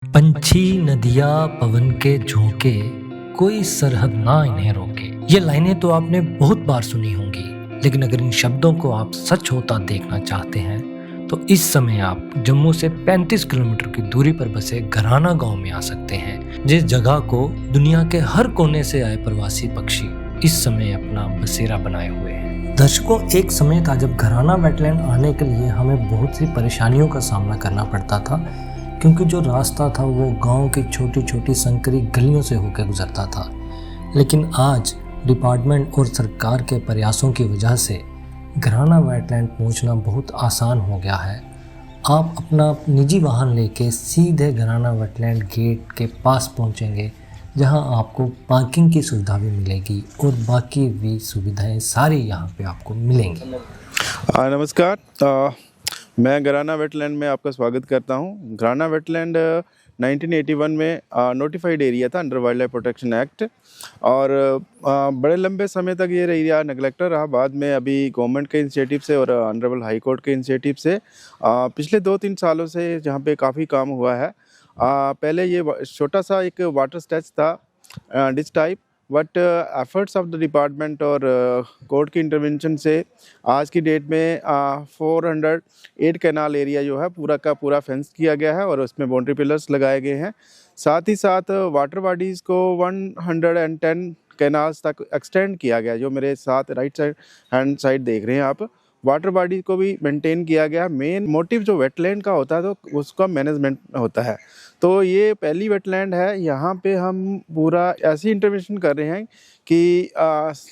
पंछी नदियाँ पवन के झोंके, कोई सरहद ना इन्हें रोके। ये लाइनें तो आपने बहुत बार सुनी होंगी, लेकिन अगर इन शब्दों को आप सच होता देखना चाहते हैं तो इस समय आप जम्मू से 35 किलोमीटर की दूरी पर बसे घराना गांव में आ सकते हैं, जिस जगह को दुनिया के हर कोने से आए प्रवासी पक्षी इस समय अपना बसेरा बनाए हुए हैं। दर्शकों, एक समय था जब घराना वेटलैंड आने के लिए हमें बहुत सी परेशानियों का सामना करना पड़ता था, क्योंकि जो रास्ता था वो गांव की छोटी छोटी संकरी गलियों से होकर गुजरता था। लेकिन आज डिपार्टमेंट और सरकार के प्रयासों की वजह से घराना वेटलैंड पहुंचना बहुत आसान हो गया है। आप अपना निजी वाहन लेके सीधे घराना वेटलैंड गेट के पास पहुंचेंगे, जहां आपको पार्किंग की सुविधा भी मिलेगी और बाकी भी सुविधाएं सारी यहां पे आपको मिलेंगी। नमस्कार, मैं घराना वेटलैंड में आपका स्वागत करता हूं। घराना वेटलैंड 1981 में नोटिफाइड एरिया था under wild life protection act, और बड़े लंबे समय तक ये एरिया नेगलेक्टेड रहा। बाद में अभी गवर्नमेंट के इनिशिएटिव से और ऑनरेबल हाई कोर्ट के इनिशिएटिव से पिछले 2-3 सालों से जहाँ पे काफ़ी काम हुआ है। पहले ये छोटा सा एक वाटर स्टैच था this type, but efforts of the department और कोर्ट की इंटरवेंशन से आज की डेट में 408 कैनाल एरिया जो है पूरा का पूरा फेंस किया गया है और उसमें बाउंड्री पिलर्स लगाए गए हैं। साथ ही साथ वाटर बॉडीज़ को 110 कैनाल्स तक एक्सटेंड किया गया, जो मेरे साथ राइट साइड हैंड साइड देख रहे हैं आप। वाटर बॉडी को भी मेंटेन किया गया। मेन मोटिव जो वेटलैंड का होता है तो उसका मैनेजमेंट होता है। तो ये पहली वेटलैंड है, यहाँ पे हम पूरा ऐसी इंटरवेंशन कर रहे हैं कि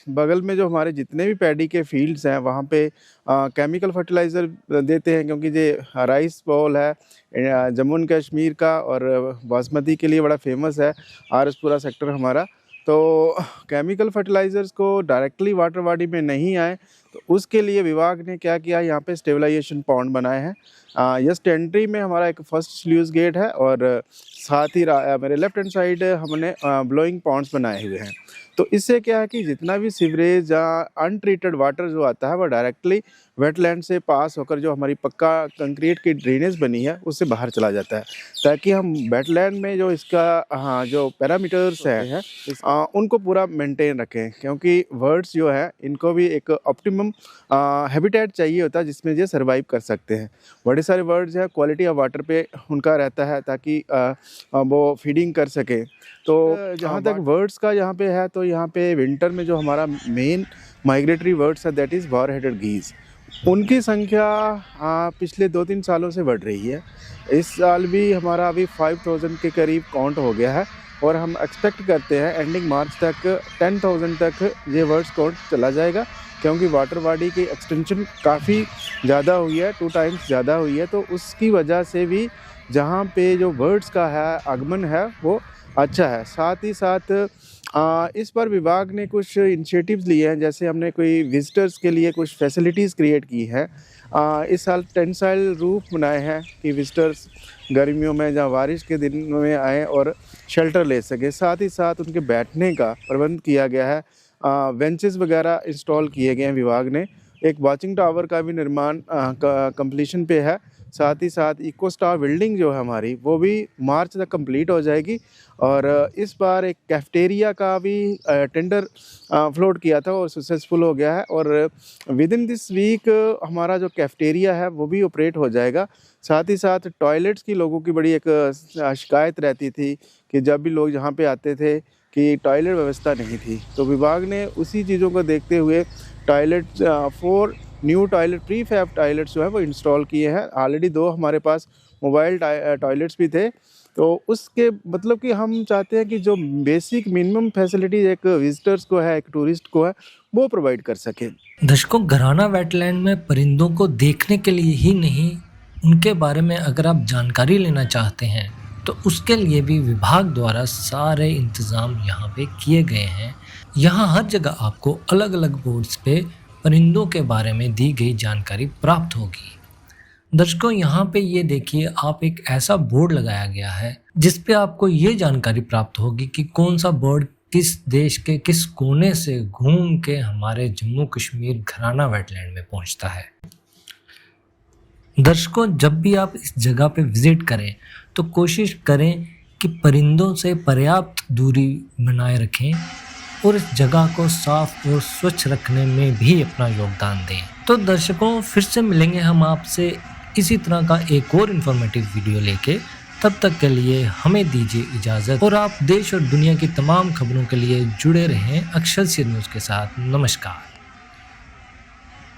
बगल में जो हमारे जितने भी पैडी के फील्ड्स हैं वहाँ पे केमिकल फर्टिलाइज़र देते हैं, क्योंकि ये राइस बॉल है जम्मू एंड कश्मीर का और बासमती के लिए बड़ा फेमस है आरएसपुरा सेक्टर हमारा। तो केमिकल फर्टिलाइज़र्स को डायरेक्टली वाटर बॉडी में नहीं आए, तो उसके लिए विभाग ने क्या किया, यहाँ पे स्टेबलाइजेशन पॉन्ड बनाए हैं। जस्ट एंट्री में हमारा एक फर्स्ट स्ल्यूज गेट है और साथ ही मेरे लेफ्ट हैंड साइड हमने ब्लोइंग पॉन्ड्स बनाए हुए हैं। तो इससे क्या है कि जितना भी सीवरेज या अनट्रीटेड वाटर जो आता है वो डायरेक्टली वेटलैंड से पास होकर जो हमारी पक्का कंक्रीट की ड्रेनेज बनी है उससे बाहर चला जाता है, ताकि हम वेटलैंड में जो इसका जो पैरामीटर्स हैं उनको पूरा मेंटेन रखें। क्योंकि बर्ड्स जो है इनको भी एक ऑप्टिमम हैबिटेट चाहिए होता है जिसमें ये सर्वाइव कर सकते हैं। बड़े सारे बर्ड्स हैं, क्वालिटी ऑफ वाटर पे उनका रहता है ताकि वो फीडिंग कर सके। तो जहाँ तक बर्ड्स का यहाँ पे है, तो यहाँ पे विंटर में जो हमारा मेन माइग्रेटरी बर्ड्स है दैट इज़ बॉर हेडेड गीज़, उनकी संख्या पिछले 2-3 सालों से बढ़ रही है। इस साल भी हमारा अभी 5000 के करीब काउंट हो गया है और हम एक्सपेक्ट करते हैं एंडिंग मार्च तक 10,000 तक ये बर्ड्स काउंट चला जाएगा, क्योंकि वाटर बॉडी की एक्सटेंशन काफ़ी ज़्यादा हुई है, 2 टाइम्स ज़्यादा हुई है। तो उसकी वजह से भी जहाँ पे जो बर्ड्स का है आगमन है वो अच्छा है। साथ ही साथ इस पर विभाग ने कुछ इनिशिएटिव्स लिए हैं, जैसे हमने कोई विजिटर्स के लिए कुछ फैसिलिटीज़ क्रिएट की है। इस साल टेंसाइल रूफ बनाए हैं कि विजिटर्स गर्मियों में या बारिश के दिन में आएँ और शेल्टर ले सके। साथ ही साथ उनके बैठने का प्रबंध किया गया है, बेंचेस वगैरह इंस्टॉल किए गए हैं विभाग ने। एक वॉचिंग टावर का भी निर्माण कंप्लीशन पे है। साथ ही साथ इको स्टार बिल्डिंग जो है हमारी वो भी मार्च तक कंप्लीट हो जाएगी। और इस बार एक कैफेटेरिया का भी टेंडर फ्लोट किया था और सक्सेसफुल हो गया है, और विद इन दिस वीक हमारा जो कैफेटेरिया है वो भी ऑपरेट हो जाएगा। साथ ही साथ टॉयलेट्स की लोगों की बड़ी एक शिकायत रहती थी कि जब भी लोग यहाँ पे आते थे कि टॉयलेट व्यवस्था नहीं थी, तो विभाग ने उसी चीज़ों को देखते हुए toilet 4 new toilet prefab toilets जो है वो इंस्टॉल किए हैं। ऑलरेडी 2 हमारे पास मोबाइल टॉयलेट्स भी थे। तो उसके मतलब कि हम चाहते हैं कि जो बेसिक मिनिमम फैसिलिटीज एक विजिटर्स को है, एक टूरिस्ट को है, वो प्रोवाइड कर सके। दर्शकों, घराना वेटलैंड में परिंदों को देखने के लिए ही नहीं, उनके बारे में अगर आप जानकारी लेना चाहते हैं तो उसके लिए भी विभाग द्वारा सारे इंतज़ाम यहाँ पे किए गए हैं। यहाँ हर जगह आपको अलग अलग बोर्ड्स पे परिंदों के बारे में दी गई जानकारी प्राप्त होगी। दर्शकों, यहाँ पे ये देखिए, आप एक ऐसा बोर्ड लगाया गया है जिस पे आपको ये जानकारी प्राप्त होगी कि कौन सा बर्ड किस देश के किस कोने से घूम के हमारे जम्मू कश्मीर घराना वेटलैंड में पहुँचता है। दर्शकों, जब भी आप इस जगह पे विजिट करें तो कोशिश करें कि परिंदों से पर्याप्त दूरी बनाए रखें और इस जगह को साफ और स्वच्छ रखने में भी अपना योगदान दें। तो दर्शकों, फिर से मिलेंगे हम आपसे इसी तरह का एक और इन्फॉर्मेटिव वीडियो लेके। तब तक के लिए हमें दीजिए इजाज़त और आप देश और दुनिया की तमाम खबरों के लिए जुड़े रहें एक्सेलसियर न्यूज़ के साथ। नमस्कार।